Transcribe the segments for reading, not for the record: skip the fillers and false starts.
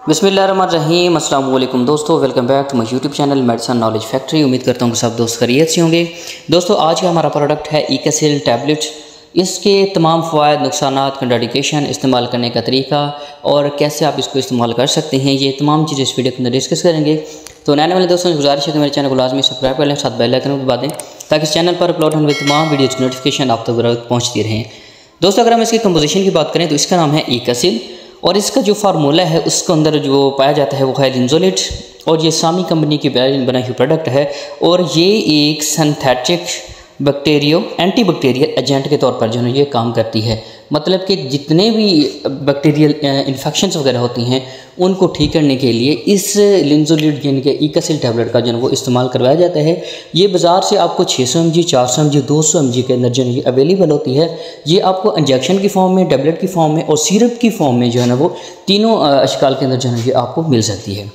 बिस्मिल्लाहिर्रहमानिर्रहीम। अस्सलाम वालेकुम दोस्तों, welcome back to my YouTube channel medicine knowledge factory. उम्मीद करता हूँ कि सब दोस्त खैरियत से होंगे। दोस्तों, आज का हमारा प्रोडक्ट है ईकासिल टैबलेट। इसके तमाम फ़वाइद, नुकसानात, कंट्राडिकेशन, इस्तेमाल करने का तरीका और कैसे आप इसको इस्तेमाल कर सकते हैं, ये तमाम चीज़ें इस वीडियो के अंदर डिस्कस करेंगे। तो नए वाले दोस्तों से गुजारिश है कि मेरे चैनल को लाजमी सब्सक्राइब कर लें, साथ बेल आइकन को दबा दें ताकि इस चैनल पर अपलोड होने वाली तमाम वीडियोज़ की नोटिफिकेशन आप तक पहुँचती रहें। दोस्तों, अगर हम इसकी कंपोजिशन की बात करें तो इसका नाम है ईकासिल और इसका जो फार्मूला है उसके अंदर जो पाया जाता है वो है लिंजोलेट और ये सामी कंपनी की बनाई हुई प्रोडक्ट है और ये एक सिंथेटिक एंटीबैक्टीरियल एजेंट के तौर पर जो है ये काम करती है। मतलब कि जितने भी बैक्टीरियल इन्फेक्शंस वगैरह होती हैं उनको ठीक करने के लिए इस लिंजोलेट यानी कि ईकासिल टैबलेट का जो है वो इस्तेमाल करवाया जाता है। ये बाज़ार से आपको 600 mg, 400 mg, 200 mg के अंदर जो है ये अवेलेबल होती है। ये आपको इंजेक्शन की फॉर्म में, टैबलेट की फॉर्म में और सिरप की फॉर्म में जो है ना वो तीनों अशकाल के अंदर जो है ये आपको मिल सकती है।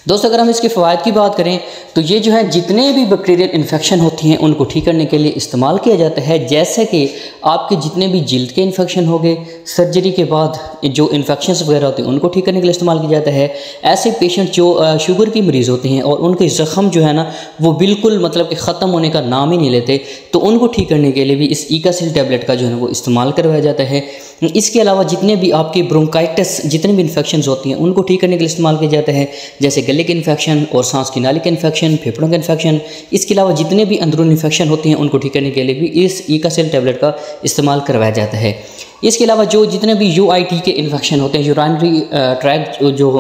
दोस्तों, अगर हम इसके फ़वाइद की बात करें तो ये जो है जितने भी बैक्टीरियल इन्फेक्शन होती हैं उनको ठीक करने के लिए इस्तेमाल किया जाता है। जैसे कि आपके जितने भी जिल्द के इन्फेक्शन हो गए, सर्जरी के बाद जो इन्फेक्शंस वगैरह होते हैं उनको ठीक करने के लिए इस्तेमाल किया जाता है। ऐसे पेशेंट जो शुगर की मरीज़ होते हैं और उनके ज़ख़म जो है ना वो बिल्कुल मतलब कि ख़त्म होने का नाम ही नहीं लेते, तो उनको ठीक करने के लिए भी इस ईकासिल टैबलेट का जो है वो इस्तेमाल करवाया जाता है। इसके अलावा जितने भी आपके ब्रोंकाइटिस, जितने भी इन्फेक्शंस होती हैं उनको ठीक करने के लिए इस्तेमाल किया जाता है, जैसे गले के इन्फेक्शन और सांस की नाली के इन्फेक्शन, फेफड़ों के इन्फेक्शन। इसके अलावा जितने भी अंदरूनी इन्फेक्शन होते हैं उनको ठीक करने के लिए भी इस ईकासिल टैबलेट का इस्तेमाल करवाया जाता है। इसके अलावा जो जितने भी UIT के इन्फेक्शन होते हैं, यूरिनरी ट्रैक्ट जो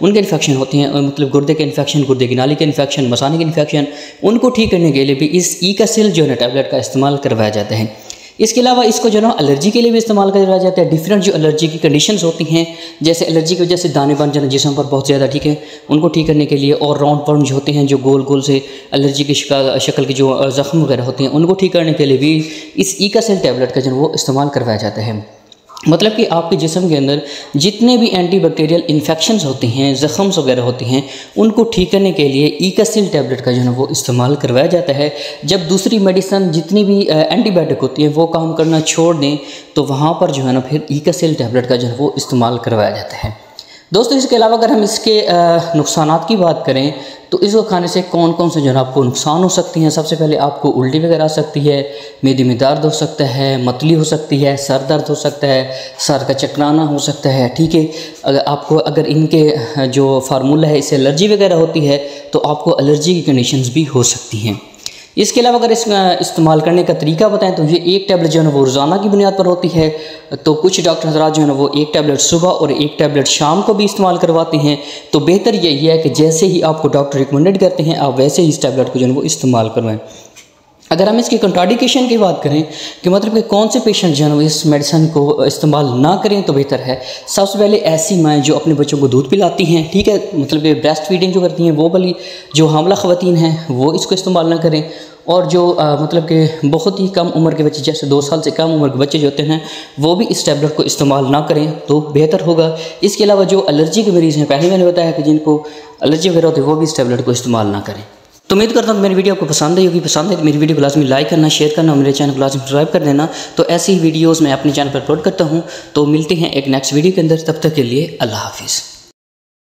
उनके इन्फेक्शन होते हैं, मतलब गुर्दे के इन्फेक्शन, गुर्दे की नाली के इन्फेक्शन, मसाने के इन्फेक्शन, उनको ठीक करने के लिए भी इस ईकासिल जो है टैबलेट का इस्तेमाल करवाया जाता है। इसके अलावा इसको जो है एलर्जी के लिए भी इस्तेमाल करवाया जाता है। डिफरेंट जो एलर्जी की कंडीशंस होती हैं, जैसे एलर्जी की वजह से दाने बन जाना जिस्म पर बहुत ज़्यादा, ठीक है, उनको ठीक करने के लिए, और राउंड वर्म जो होते हैं जो गोल गोल से एलर्जी की शक्ल के जो ज़ख़म वगैरह होते हैं उनको ठीक करने के लिए भी इस ईकासिल टैबलेट का जो वो इस्तेमाल करवाया जाता है। मतलब कि आपके जिस्म के अंदर जितने भी एंटीबैक्टीरियल इन्फेक्शंस होते हैं, ज़ख़म्स वगैरह होते हैं, उनको ठीक करने के लिए ईकासिल टैबलेट का जो है वो इस्तेमाल करवाया जाता है। जब दूसरी मेडिसिन जितनी भी एंटीबायोटिक होती है वो काम करना छोड़ दें तो वहाँ पर जो है ना फिर ईकासिल टैबलेट का जो है वो इस्तेमाल करवाया जाता है। दोस्तों, इसके अलावा अगर हम इसके नुकसानात की बात करें तो इसको खाने से कौन कौन से जो है आपको नुकसान हो सकती हैं। सबसे पहले आपको उल्टी वगैरह आ सकती है, मेदे में दर्द हो सकता है, मतली हो सकती है, सर दर्द हो सकता है, सर का चकराना हो सकता है, ठीक है। अगर इनके जो फार्मूला है इससे एलर्जी वगैरह होती है तो आपको एलर्जी की कंडीशंस भी हो सकती हैं। इसके अलावा अगर इसका इस्तेमाल करने का तरीका बताएं तो ये एक टैबलेट जो है वो रोज़ाना की बुनियाद पर होती है। तो कुछ डॉक्टर हज़रात जो है ना वो एक टैबलेट सुबह और एक टैबलेट शाम को भी इस्तेमाल करवाते हैं। तो बेहतर यही है कि जैसे ही आपको डॉक्टर रिकमेंडेड करते हैं आप वैसे ही इस टैबलेट को जो है वो इस्तेमाल करवाएं। अगर हम इसकी कंट्राडिकेशन की बात करें कि मतलब कि कौन से पेशेंट जो है इस मेडिसिन को इस्तेमाल ना करें तो बेहतर है। सबसे पहले ऐसी माएँ जो अपने बच्चों को दूध पिलाती हैं, ठीक है, मतलब कि ब्रेस्ट फीडिंग जो करती हैं, वो वाली जो हामला ख़वातीन हैं वो इसको इस्तेमाल ना करें। और जो मतलब कि बहुत ही कम उम्र के बच्चे, जैसे 2 साल से कम उम्र के बच्चे जो होते हैं वो भी इस टैबलेट को इस्तेमाल ना करें तो बेहतर होगा। इसके अलावा जो एलर्जी के मरीज़ हैं, पहले मैंने बताया कि जिनको एलर्जी वगैरह होती है वो भी इस टैबलेट को इस्तेमाल ना करें। तो उम्मीद करता हूँ कि मेरी वीडियो आपको पसंद आई होगी। पसंद है तो मेरी वीडियो को लाजमी लाइक करना, शेयर करना और मेरे चैनल को लाजमी सब्सक्राइब कर देना। तो ऐसी ही वीडियोज़ मैं अपने चैनल पर अपलोड करता हूँ। तो मिलते हैं एक नेक्स्ट वीडियो के अंदर, तब तक के लिए अल्लाह हाफिज़।